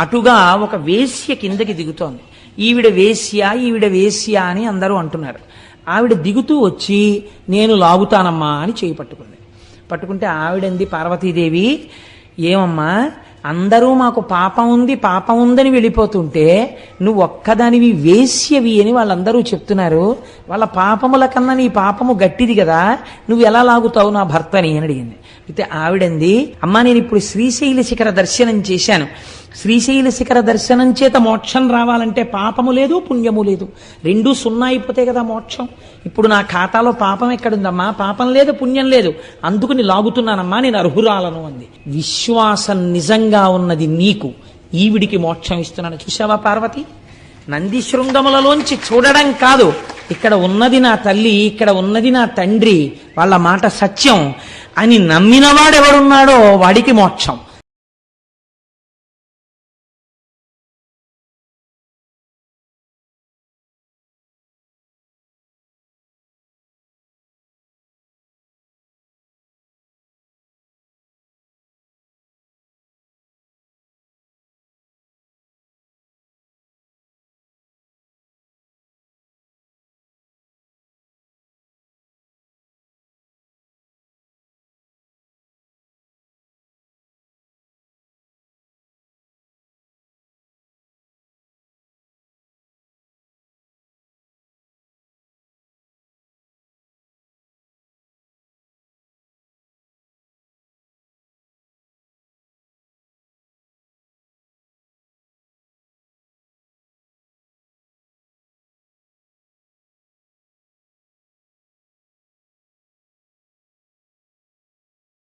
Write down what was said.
అటుగా ఒక వేశ్య కిందకి దిగుతోంది. ఈవిడ వేశ్య అని అందరూ అంటున్నారు. ఆవిడ దిగుతూ వచ్చి నేను లాగుతానమ్మా అని చేయి పట్టుకుంది. పట్టుకుంటే ఆవిడంది పార్వతీదేవి, ఏమమ్మా అందరూ మాకు పాపం ఉందని వెళ్ళిపోతుంటే నువ్వు ఒక్కదానివి వేశ్యవి అని వాళ్ళందరూ చెప్తున్నారు. వాళ్ళ పాపముల కన్నా నీ పాపము గట్టిది కదా, నువ్వు ఎలా లాగుతావు నా భర్తని అని అడిగింది. అయితే ఆవిడంది, అమ్మా నేను ఇప్పుడు శ్రీశైల శిఖర దర్శనం చేశాను. శ్రీశైల శిఖర దర్శనం చేత మోక్షం రావాలంటే పాపము లేదు పుణ్యము లేదు, రెండూ సున్నా అయిపోతే కదా మోక్షం. ఇప్పుడు నా ఖాతాలో పాపం ఎక్కడుందమ్మా, పాపం లేదు పుణ్యం లేదు, అందుకుని లాగుతున్నానమ్మా, నేను అర్హురాలను అంది. విశ్వాసం నిజంగా ఉన్నది నీకు, ఈవిడికి మోక్షం ఇస్తున్నాను. చూసావా పార్వతి, నంది శృంగములలోంచి చూడడం కాదు, ఇక్కడ ఉన్నది నా తల్లి, ఇక్కడ ఉన్నది నా తండ్రి, వాళ్ళ మాట సత్యం అని నమ్మినవాడెవడున్నాడో వాడికి మోక్షం.